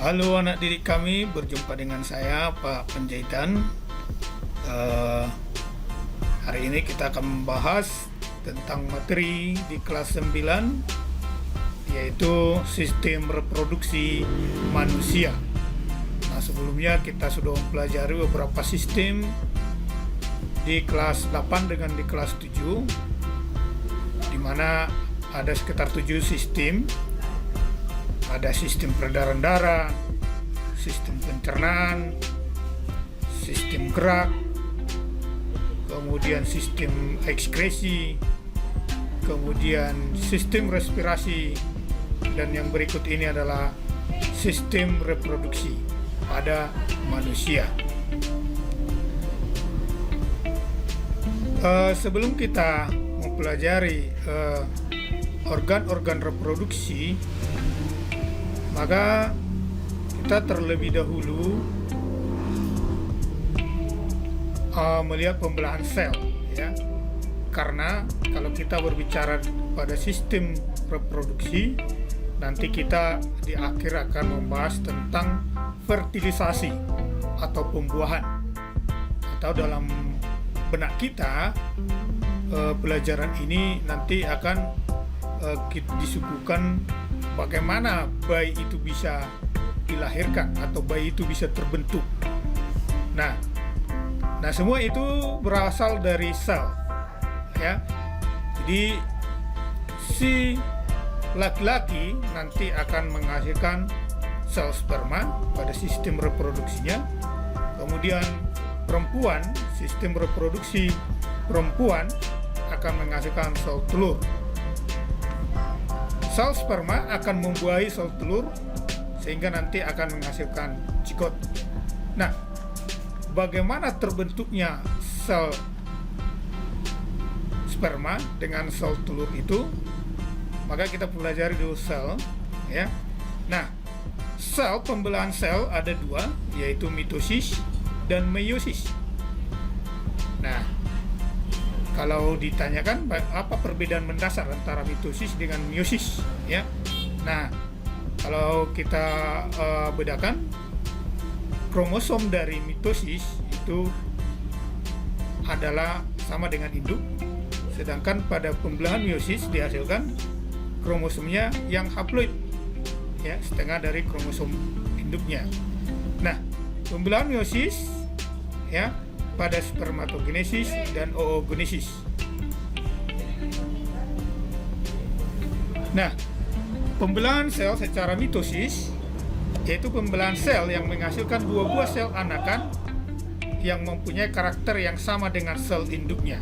Halo anak didik kami, berjumpa dengan saya Pak Penjahitan. Hari ini kita akan membahas tentang materi di kelas 9, yaitu sistem reproduksi manusia. Nah, sebelumnya kita sudah mempelajari beberapa sistem di kelas 8 dengan di kelas 7, di mana ada sekitar 7 sistem. Ada sistem peredaran darah, sistem pencernaan, sistem gerak, kemudian sistem ekskresi, kemudian sistem respirasi, dan yang berikut ini adalah sistem reproduksi pada manusia. Sebelum kita mempelajari organ-organ reproduksi, maka kita terlebih dahulu melihat pembelahan sel, ya. Karena kalau kita berbicara pada sistem reproduksi, nanti kita di akhir akan membahas tentang fertilisasi atau pembuahan. Atau dalam benak kita, pelajaran ini nanti akan disuguhkan bagaimana bayi itu bisa dilahirkan atau bayi itu bisa terbentuk. Nah, semua itu berasal dari sel, ya. Jadi si laki-laki nanti akan menghasilkan sel sperma pada sistem reproduksinya. Kemudian perempuan, sistem reproduksi perempuan akan menghasilkan sel telur. Sel sperma akan membuahi sel telur sehingga nanti akan menghasilkan zigot. Nah, bagaimana terbentuknya sel sperma dengan sel telur itu? Maka kita pelajari dulu sel, ya. Nah, sel, pembelahan sel ada dua, yaitu mitosis dan meiosis. Nah, kalau ditanyakan apa perbedaan mendasar antara mitosis dengan meiosis, ya. Nah, kalau kita bedakan, kromosom dari mitosis itu adalah sama dengan induk, sedangkan pada pembelahan meiosis dihasilkan kromosomnya yang haploid, ya, setengah dari kromosom induknya. Nah, pembelahan meiosis, ya, pada spermatogenesis dan oogenesis. Nah, pembelahan sel secara mitosis yaitu pembelahan sel yang menghasilkan dua buah sel anakan yang mempunyai karakter yang sama dengan sel induknya.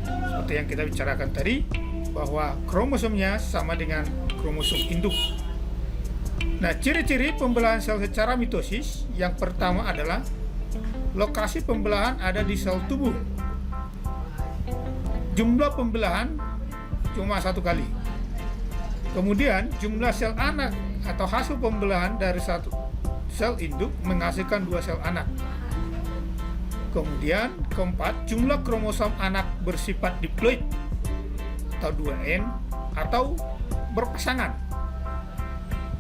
Seperti yang kita bicarakan tadi, bahwa kromosomnya sama dengan kromosom induk. Nah, ciri-ciri pembelahan sel secara mitosis yang pertama adalah lokasi pembelahan ada di sel tubuh. Jumlah pembelahan cuma satu kali. Kemudian jumlah sel anak atau hasil pembelahan dari satu sel induk menghasilkan dua sel anak. Kemudian keempat, jumlah kromosom anak bersifat diploid atau 2N atau berpasangan.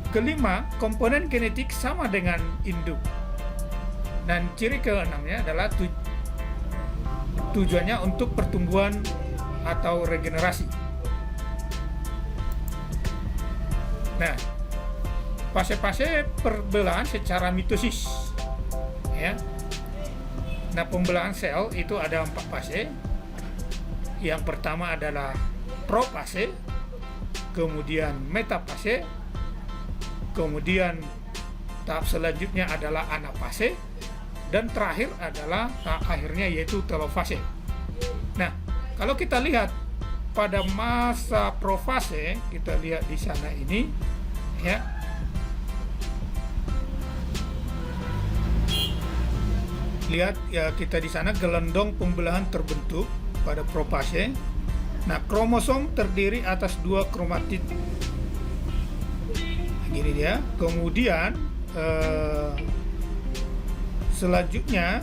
Kelima, komponen genetik sama dengan induk. Dan ciri keenamnya adalah tujuannya untuk pertumbuhan atau regenerasi. Nah, fase-fase perbelahan secara mitosis, ya. Nah, pembelahan sel itu ada 4 fase. Yang pertama adalah profase, kemudian metafase, kemudian tahap selanjutnya adalah anafase, dan terakhir adalah akhirnya yaitu telofase. Nah, kalau kita lihat pada masa profase, kita lihat di sana ini, ya. Lihat ya, kita di sana gelondong pembelahan terbentuk pada profase. Nah, kromosom terdiri atas 2 kromatid. Gini dia. Kemudian selanjutnya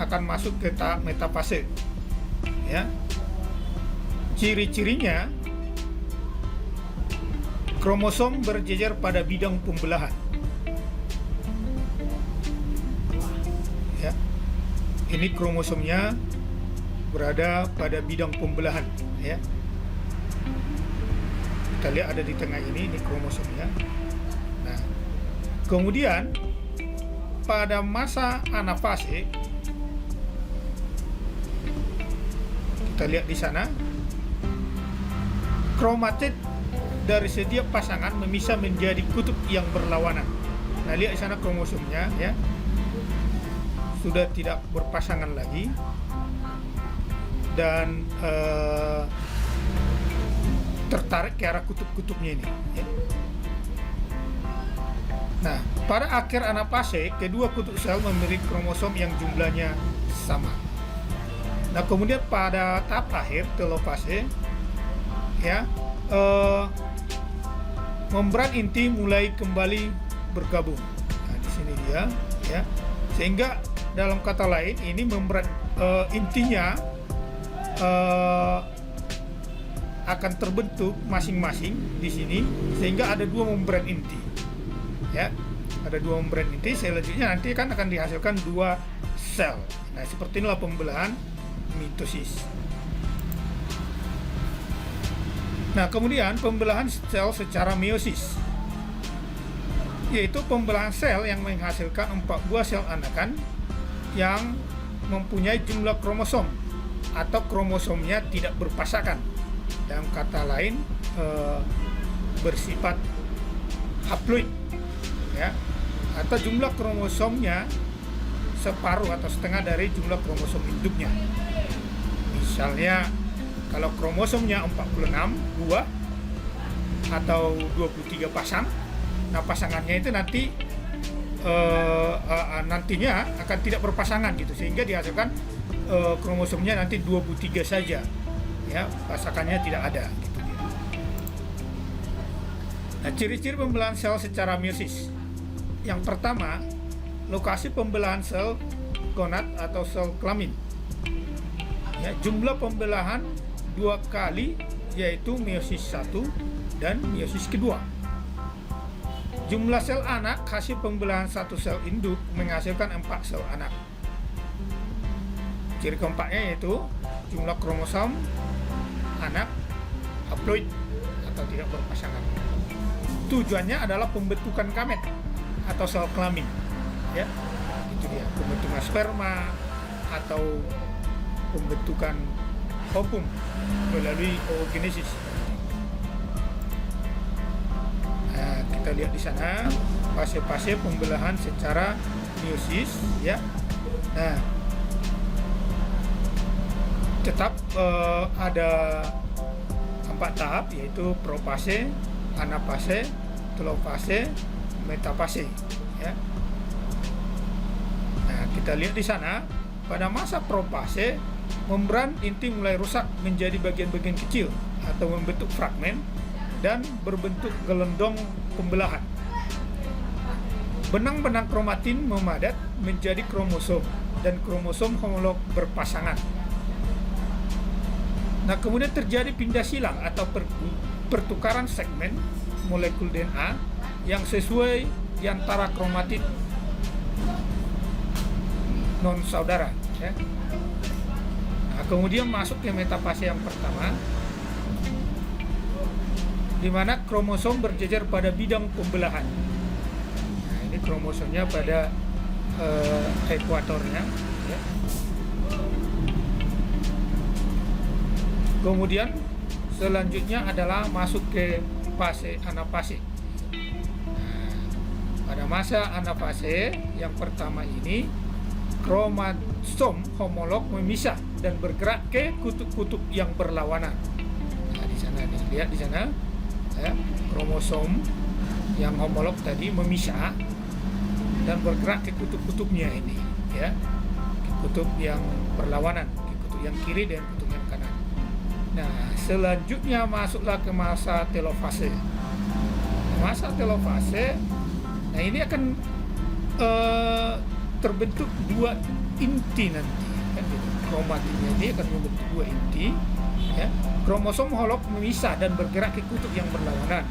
akan masuk ke tahap metafase, ya. Ciri-cirinya, kromosom berjejer pada bidang pembelahan. ini kromosomnya berada pada bidang pembelahan, ya. Kita lihat ada di tengah ini kromosomnya. Nah, kemudian pada masa anafase, kita lihat di sana, kromatid dari setiap pasangan memisah menjadi kutub yang berlawanan. Nah, lihat di sana kromosomnya, ya, sudah tidak berpasangan lagi dan tertarik ke arah kutub-kutubnya ini, ya. Nah, pada akhir anafase, kedua kutub sel memiliki kromosom yang jumlahnya sama. Nah, kemudian pada tahap akhir telofase, ya, membran inti mulai kembali bergabung. Nah, di sini dia, ya, sehingga dalam kata lain ini membran intinya akan terbentuk masing-masing di sini, sehingga ada dua membran inti, ya, ada dua membran inti. Selanjutnya nanti kan akan dihasilkan dua sel. Nah, seperti inilah pembelahan mitosis. Nah, kemudian pembelahan sel secara meiosis, yaitu pembelahan sel yang menghasilkan 4 buah sel anakan yang mempunyai jumlah kromosom atau kromosomnya tidak berpasangan. Dalam kata lain, bersifat haploid, ya, atau jumlah kromosomnya separuh atau setengah dari jumlah kromosom induknya. Misalnya kalau kromosomnya 46 buah atau 23 pasang, nah pasangannya itu nantinya akan tidak berpasangan gitu, sehingga dihasilkan kromosomnya nanti 23 saja, ya, pasangannya tidak ada gitu. Nah, ciri-ciri pembelahan sel secara meiosis. Yang pertama, lokasi pembelahan sel gonad atau sel kelamin, ya, jumlah pembelahan 2 kali, yaitu meiosis 1 dan meiosis kedua. Jumlah sel anak hasil pembelahan satu sel induk menghasilkan 4 sel anak. Ciri keempatnya yaitu jumlah kromosom anak haploid atau tidak berpasangan. Tujuannya adalah pembentukan gamet atau sel kelamin, ya, itu dia, pembentukan sperma atau pembentukan ovum melalui oogenesis. Nah, kita lihat di sana fase-fase pembelahan secara meiosis, ya. Nah, tetap ada 4 tahap, yaitu profase, anafase, telofase, metafase, ya. Nah, kita lihat di sana pada masa profase, membran inti mulai rusak menjadi bagian-bagian kecil atau membentuk fragmen dan berbentuk gelondong pembelahan. Benang-benang kromatin memadat menjadi kromosom dan kromosom homolog berpasangan. Nah, kemudian terjadi pindah silang atau pertukaran segmen molekul DNA yang sesuai di antara kromatid non saudara, ya. Nah, kemudian masuk ke metafase yang pertama, di mana kromosom berjejer pada bidang pembelahan. Nah, ini kromosomnya pada ekuatornya, ya. Kemudian selanjutnya adalah masuk ke fase anafase. Nah, pada masa anafase yang pertama ini, kromosom homolog memisah dan bergerak ke kutub-kutub yang berlawanan. Nah, di sana dilihat di sana, ya, kromosom yang homolog tadi memisah dan bergerak ke kutub-kutubnya ini, ya, ke kutub yang berlawanan, ke kutub yang kiri dan kutub yang kanan. Nah, selanjutnya masuklah ke masa telofase. Masa telofase, nah ini akan terbentuk 2 inti nanti, kan gitu. Kromatidnya ini akan membentuk 2 inti, ya. Kromosom homolog memisah dan bergerak ke kutub yang berlawanan.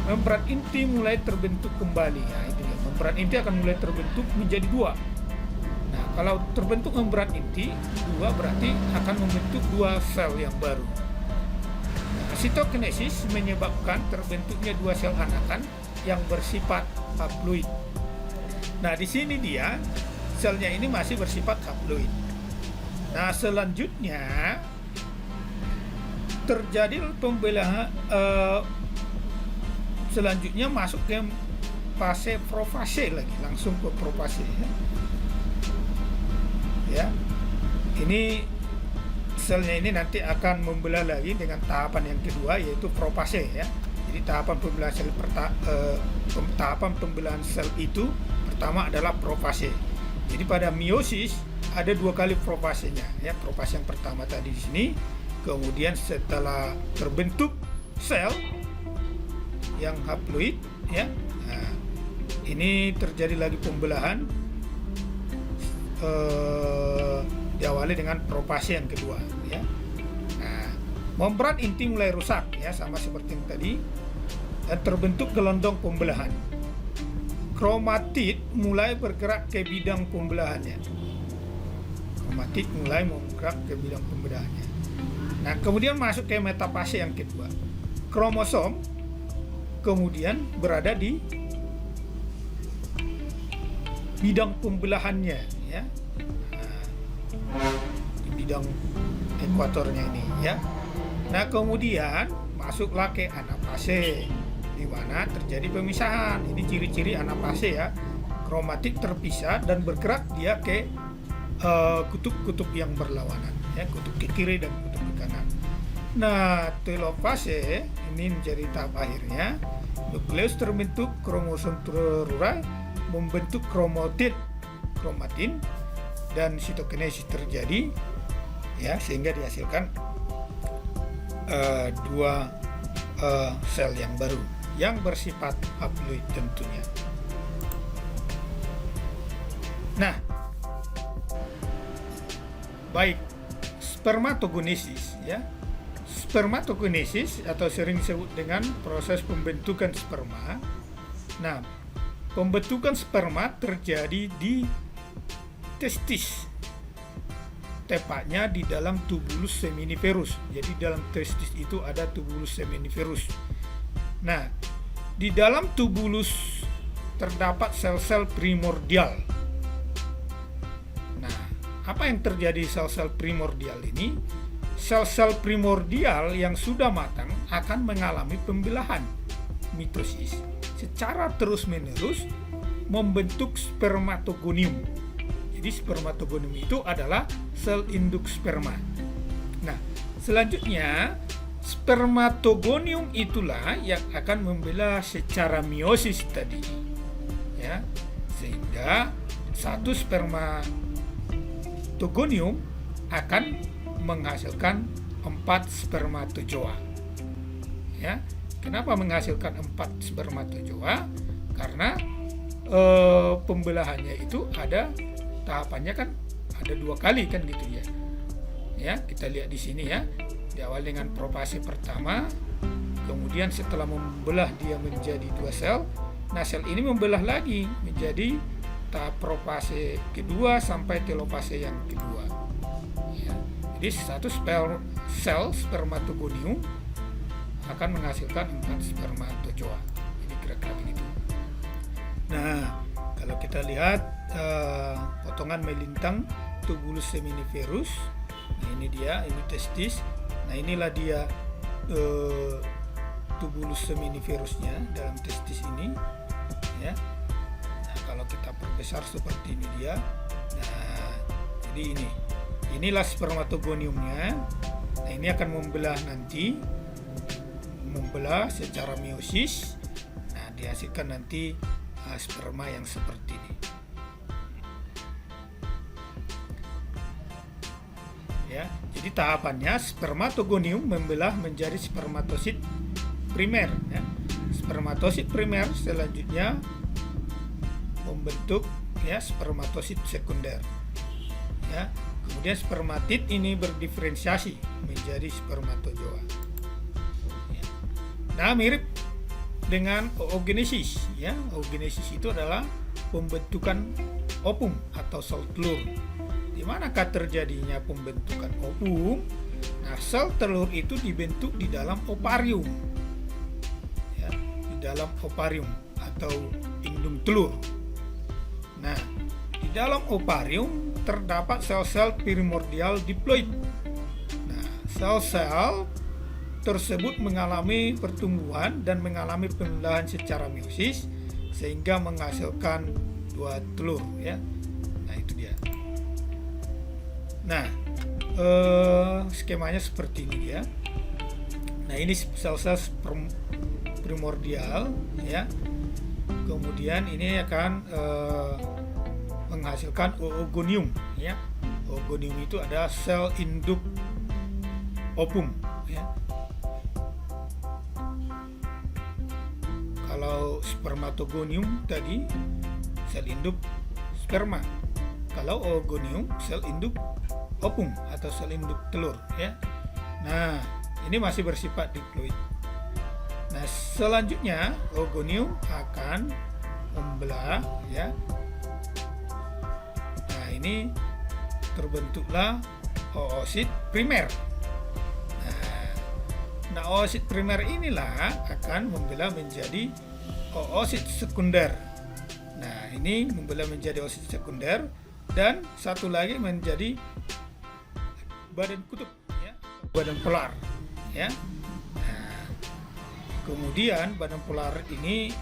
Membran inti mulai terbentuk kembali. Nah, itu dia. Membran inti akan mulai terbentuk menjadi 2. Nah, Kalau terbentuk membran inti 2 berarti akan membentuk 2 sel yang baru. Nah, sitokinesis menyebabkan terbentuknya 2 sel anakan yang bersifat haploid. Nah, di sini dia selnya ini masih bersifat haploid. Nah, selanjutnya terjadi pembelahan selanjutnya masuk ke fase profase lagi, langsung ke profase ya. Ini selnya ini nanti akan membelah lagi dengan tahapan yang kedua, yaitu profase ya. Jadi tahapan pembelahan sel itu pertama adalah profase. Jadi pada meiosis ada 2 kali profasenya ya. Profase yang pertama tadi di sini, kemudian setelah terbentuk sel yang haploid ya. Nah, ini terjadi lagi pembelahan diawali dengan profase yang kedua ya. Nah, membran inti mulai rusak ya, sama seperti yang tadi, dan terbentuk gelondong pembelahan. Kromatid mulai bergerak ke bidang pembelahannya. Kromatid mulai bergerak ke bidang pembelahannya. Nah, kemudian masuk ke metafase yang kedua. Kromosom kemudian berada di bidang pembelahannya ya. Nah, di bidang ekuatornya ini ya. Nah, kemudian masuklah ke anafase, di mana terjadi pemisahan. Ini ciri-ciri anafase ya. Kromatid terpisah dan bergerak dia ke kutub-kutub yang berlawanan ya, kutub ke kiri dan kutub ke kanan. Nah, telofase ini menjadi tahap akhirnya. Nukleus terbentuk, kromosom terurai, membentuk kromatin, dan sitokinesis terjadi ya, sehingga dihasilkan 2 sel yang baru yang bersifat haploid tentunya. Nah, baik, spermatogenesis ya. Spermatogenesis atau sering disebut dengan proses pembentukan sperma. Nah, pembentukan sperma terjadi di testis, tepatnya di dalam tubulus seminiferus. Jadi dalam testis itu ada tubulus seminiferus. Nah, di dalam tubulus terdapat sel-sel primordial. Nah, apa yang terjadi sel-sel primordial ini? Sel-sel primordial yang sudah matang akan mengalami pembelahan mitosis secara terus-menerus membentuk spermatogonium. Jadi spermatogonium itu adalah sel induk sperma. Nah, selanjutnya spermatogonium itulah yang akan membelah secara meiosis tadi. Ya. Sehingga satu spermatogonium akan menghasilkan 4 spermatozoa. Ya. Kenapa menghasilkan 4 spermatozoa? Karena pembelahannya itu ada tahapannya, kan ada 2 kali kan gitu ya. Ya, kita lihat di sini ya. Diawali dengan profase pertama, kemudian setelah membelah dia menjadi 2 sel. Nah, sel ini membelah lagi menjadi tahap profase kedua sampai telofase yang kedua. Ya. Jadi satu sel spermatogonium akan menghasilkan 4 spermatozoa. Ini kira-kira begitu. Nah, kalau kita lihat potongan melintang tubulus seminiferus. Nah, ini dia, ini testis. Nah, inilah dia tubulus seminiferusnya dalam testis ini ya. Nah, kalau kita perbesar seperti ini dia. Nah, jadi inilah spermatogoniumnya. Nah, ini akan membelah nanti, membelah secara meiosis. Nah, dihasilkan nanti sperma yang seperti ini. Ya, jadi tahapannya spermatogonium membelah menjadi spermatosit primer. Ya. Spermatosit primer selanjutnya membentuk ya spermatosit sekunder. Ya, kemudian spermatid ini berdiferensiasi menjadi spermatozoa. Ya. Nah, mirip dengan oogenesis. Ya, oogenesis itu adalah pembentukan ovum atau sel telur. Di manakah terjadinya pembentukan ovum? Nah, sel telur itu dibentuk di dalam ovarium, ya, di dalam ovarium atau indung telur. Nah, di dalam ovarium terdapat sel-sel primordial diploid. Nah, sel-sel tersebut mengalami pertumbuhan dan mengalami pembelahan secara meiosis sehingga menghasilkan dua telur, ya. Nah, itu dia. Nah, skemanya seperti ini dia. Nah, ini sel-sel primordial, ya. Kemudian ini akan menghasilkan oogonium, ya. Oogonium itu ada sel induk ovum, ya. Kalau spermatogonium tadi sel induk sperma. Kalau oogonium sel induk ovum atau sel induk telur, ya. Nah, ini masih bersifat diploid. Nah, selanjutnya oogonium akan membelah, ya. Nah, ini terbentuklah oosit primer. Nah, oosit primer inilah akan membelah menjadi oosit sekunder. Nah, ini membelah menjadi oosit sekunder dan satu lagi menjadi badan kutub, ya, badan polar, ya. Nah, kemudian badan polar ini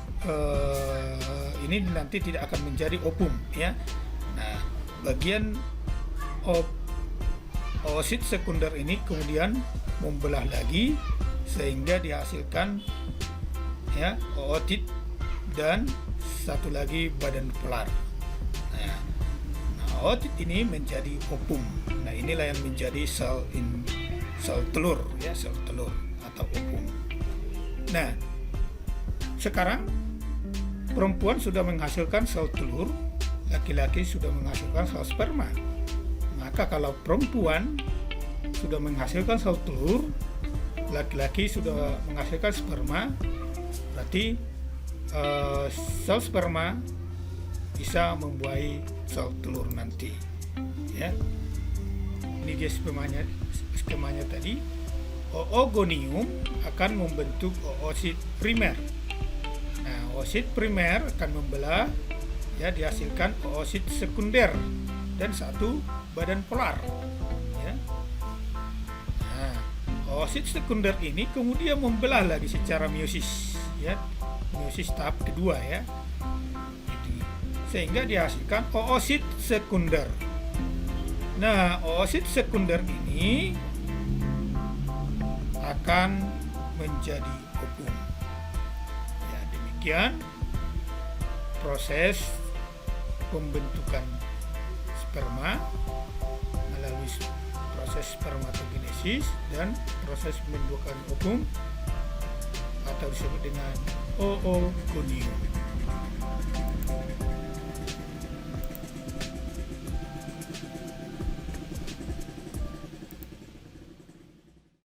nanti tidak akan menjadi ovum, ya. Nah, bagian oosit sekunder ini kemudian membelah lagi sehingga dihasilkan, ya, ootit dan satu lagi badan polar. Nah, ootit ini menjadi ovum. Nah, inilah yang menjadi sel telur, ya, sel telur atau ovum. Nah, sekarang perempuan sudah menghasilkan sel telur, laki-laki sudah menghasilkan sel sperma. Maka kalau perempuan sudah menghasilkan sel telur, laki-laki sudah menghasilkan sperma, berarti sel sperma bisa membuahi sel telur nanti, ya. Ini dia skemanya tadi. Oogonium akan membentuk oosit primer. Nah, oosit primer akan membelah, ya, dihasilkan oosit sekunder dan satu badan polar, ya. Nah, oosit sekunder ini kemudian membelah lagi secara meiosis, ya, meiosis tahap kedua, ya. Sehingga dihasilkan oosit sekunder. Nah, oosit sekunder ini akan menjadi ovum. Ya, demikian proses pembentukan sperma melalui proses spermatogenesis dan proses pembentukan ovum atau disebut dengan oogonium.